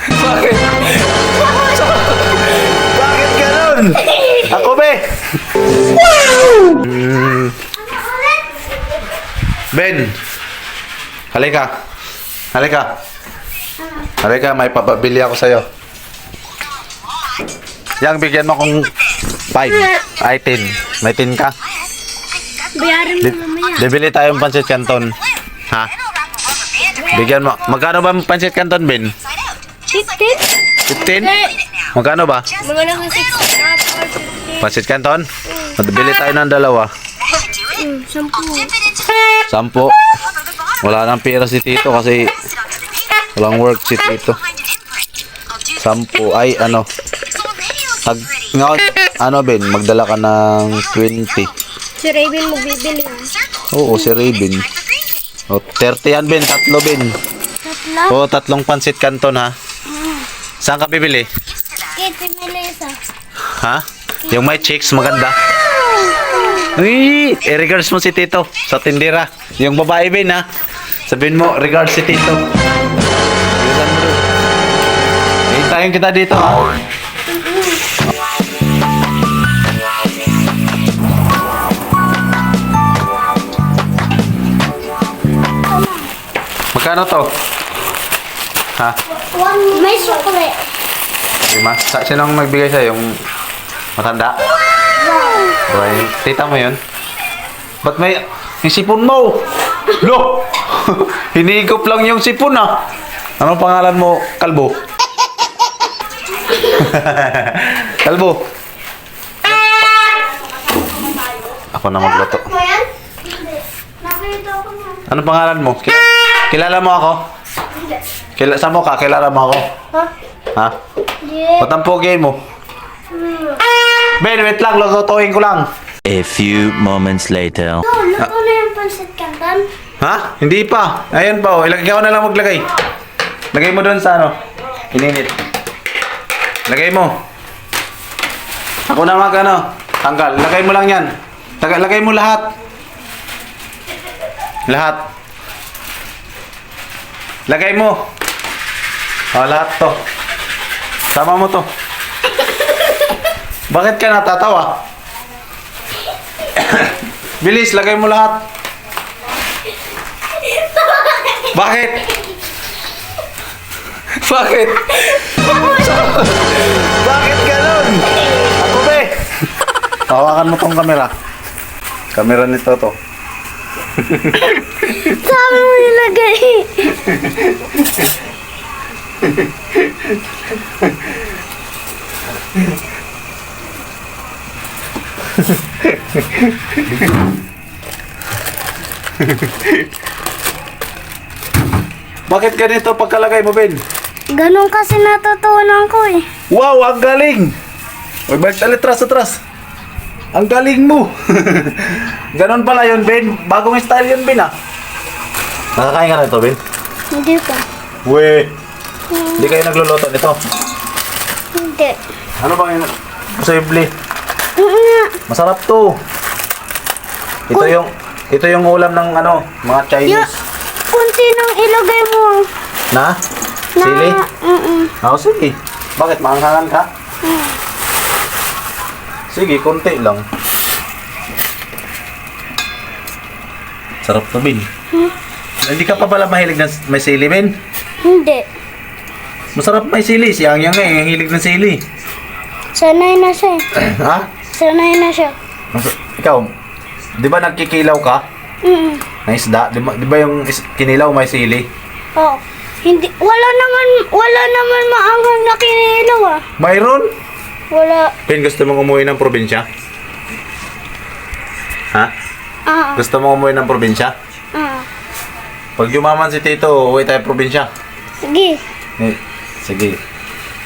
Bakit? Bakit ganun? Ako be! Ben! Halika. Halika. Halika, may papabili ako sa'yo. Yang, bigyan mo kong 5. Ay, 10. May 10 ka? Bayaran mo mamaya. Bibili tayong pancit canton. Ha? Bigyan mo. Magkano ba ang pancit canton, Ben? 15? 15? Magkano ba? Mga nasa 6. Pancit canton? Bibili tayo ng dalawa. 10. 10. Wala nang pera si Tito kasi walang work si Tito. 10. Ay, ano. Ngayon, ano, Ben? Magdala ka ng 20. Si Raven magbibili. Oo, si Raven. O, 30 yan, Ben. 3, Ben. Tatlo? O, 3 pancit canton, ha? Saan ka bibili? Kiti Melissa. Ha? Yung may chicks, maganda. Uy, regards mo si Tito sa tindera. Yung babae, Ben, ha? Sabihin mo, regards si Tito. Hintayin kita dito, ha? Magkano to? Ha? May chocolate. Lima? Sinong nagbigay sa'yo? Yung matanda? Wow. Tita mo yun? Ba't may... Yung sipon mo? Lo! Hinigop lang yung sipon, ah. Anong pangalan mo, Kalbo? Kalbo. Ako na magluto. Mo yan? Nakita ko na. Anong pangalan mo? Kilala mo ako? Sa mo ka? Kilala mo ako? Ha? Ha? Yeah. Ba't ang pogi mo? Ben, wait lang. Lutuin ko lang. A few moments later. Luto na yung pancit canton. Ha? Hindi pa. Ayun pa. Oh. Ikaw na lang maglagay. Lagay mo doon sa ano. Ininit. Lagay mo. Ako na mag ano. Tanggal. Lagay mo lang yan. Lagay mo lahat. Lahat. Lagay mo. Oh, lahat to. Tama mo to. Bakit ka natatawa? Bilis, lagay mo lahat. Bakit? Bakit? Bakit ganun? Ako be. Hawakan mo tong kamera. Kamera nito to. Sabi mo nilagay. Bakit ganito pagkalagay mo, Ben? Ganun kasi natutunan ko eh. Wow, ang galing! Uy, balik tayo, atras. Ang galing mo! Ganon pala yun, Ben. Bagong style yun, Ben, ah. Nakakain ka na ito, Ben? Hindi pa. We, hindi kayo nagluluto nito. Hindi. Ano bang yun? Posible. Mm-mm. Masarap to. Ito yung ulam ng ano, mga Chinese. Kunti nang ilagay mo. Na? Sili? Mm-mm. Sige. Bakit? Maanghangan ka? Sige, konti lang. Sarap to, Ben. Hindi ka pa pala mahilig ng may sili, Ben? Hindi. Masarap may sili. Si Yang Yang yung hilig ng sili. Sanay na siya. Ha? Sanay na siya. Ikaw, di ba nagkikilaw ka? Mm-mm. Na isda? Di ba yung kinilaw may sili? Oo. Hindi, wala naman maanghang na kinilaw ah. Mayroon? Wala. Ben, gusto mong umuwi ng probinsya? Ha? Ah. Gusto mong umuwi ng probinsya? Ah. Pag yumaman si Tito, uwi tayo probinsya. Sige. Eh, sige.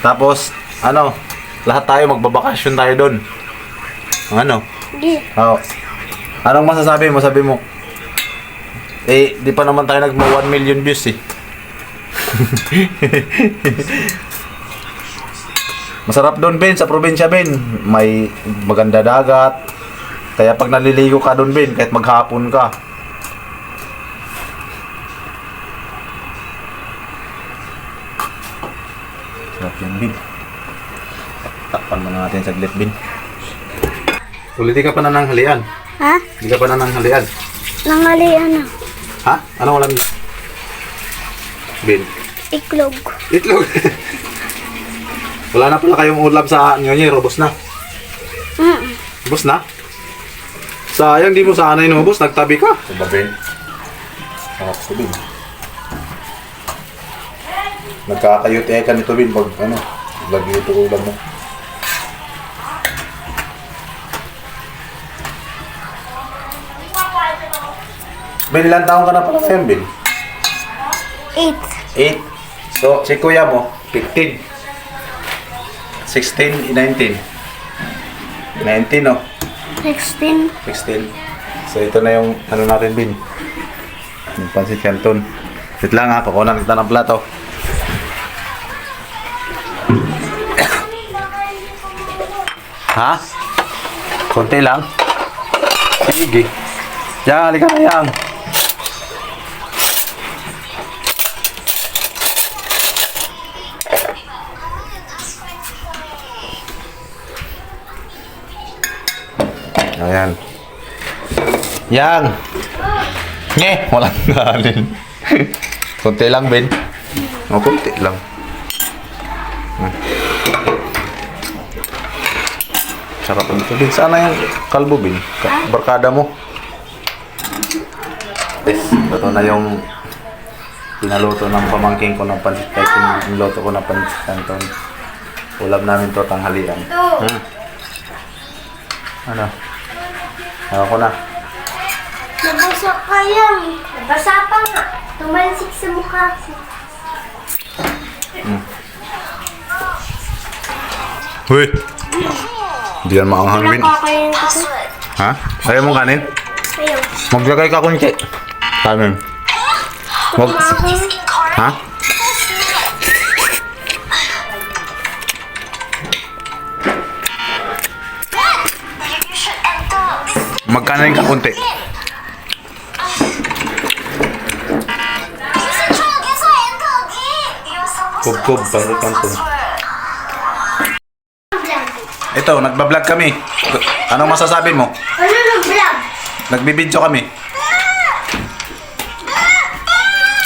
Tapos, ano, lahat tayo magbabakasyon tayo doon. Ano? Sige. Oh. Anong masasabi mo? Sabi mo, eh, di pa naman tayo nag 1 million views eh. Masarap doon, Ben, sa probinsya, Ben. May maganda dagat. Kaya pag naliligo ka doon, Ben, kahit maghapon ka, Sarap yan, Bin. Takpan muna natin saglit, Bin. Ulit di ka pa nananghalian. Ha? Di ka pa nananghalian. Nangalian na. Ha? Anong alam niyo? Bin. Iklog. Itlog. Wala na pala kayong ulam sa nyo, robos na. Robos na? Sayang, di mo sana inubos. Nagtabi ka. Diba, Ben? Sarap ko, Bin. Nagkakayute ka nito, Bin. Pag, lagi ito ulam mo. Ben, ilang taon ka na pala ngayon, Ben? 8. 8. So, si kuya mo, 15. 16, 19. 19, no? 16. 16. So, ito na yung, natin, Bin. Yung pansit canton. Wait lang ha, kukunan kita ng plato. Ha? Konti lang? Sige. Yang, halika na, Yang. Ayan. Yang! Nge! Walang kanin. Kunti lang, Ben. O, kunti lang. Sarap nito, Ben. Sana yung kalbo, Ben. Barkada mo. Yes, ito na yung pinaluto ng pamangking ko ng pansit. Kahit niluto ko ng pansit canton. Ulam namin to tanghalian. Ano? Ako na. Nabasa ka yan. Nabasa pa nga. Tumansik sa mukha ko. Uy! Hindi yan maanghang, Ben. Nakakain ko to. Ha? Ayaw mong kanin? Ayaw. Maglagay ka kunti. Kanin. Mag... Ha? Magkanin ka kunti. Kub-kub, pansit-canton. Ito, nagbablog kami. Anong masasabi mo? Ano nag-vlog? Nagbibidyo kami.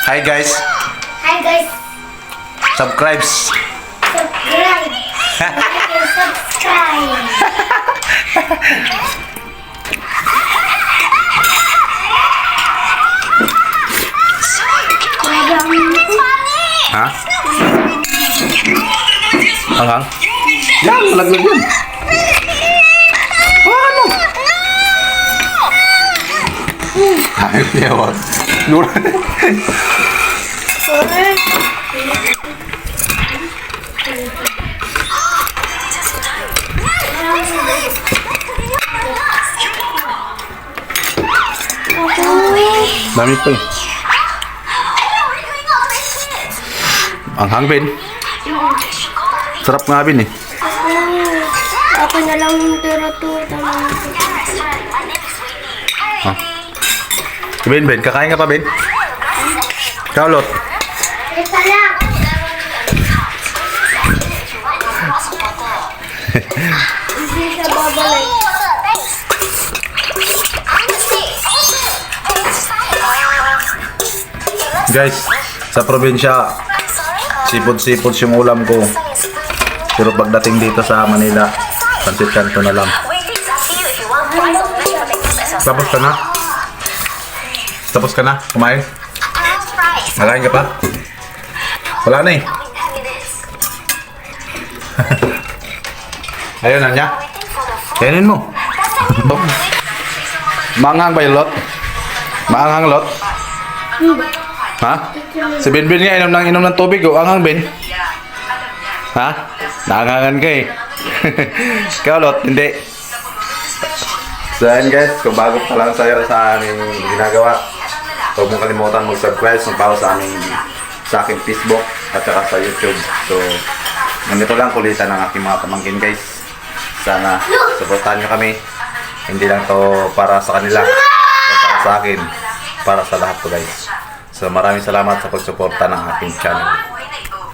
Hi guys. Hi guys. Subscribe. Subscribe. Like and subscribe. Ha? Anghang? Yan, laglag yan. Ano? Ay, yawag. Lura. Dami pa eh. Anghang, Ben. Sarap nga, Ben eh. Ako na lang yung tira-tira. Ha? Ben, Ben, kakain ka pa, Ben? Ikaw, Lot. Ito lang. Hindi siya babalik. Guys, sa probinsya, sipod-sipod yung ulam ko. Pero pagdating dito sa Manila, pansit canton na lang. Tapos ka na? Tapos ka na? Kumain? Nakain ka pa? Wala na eh. Ayun na niya. Kainin mo. Maanghang ba yung Lot? Maanghang, Lot? Ha? Si Binbin nga inom ng tubig. O, anghang, Ben? Ha? Naanghangan ka eh. Ikaw, Lot? Hindi. So, ayan guys. Kung bago pa lang sa'yo sa aming ginagawa, huwag mong kalimutan mag-subscribe, mag-follow sa aking Facebook at saka sa YouTube. So, ganito lang kulitan ng aking mga pamangkin guys. Sana supportahan nyo kami. Hindi lang to para sa kanila o para sa akin, para sa lahat to guys. So maraming salamat sa pagsuporta ng aking channel.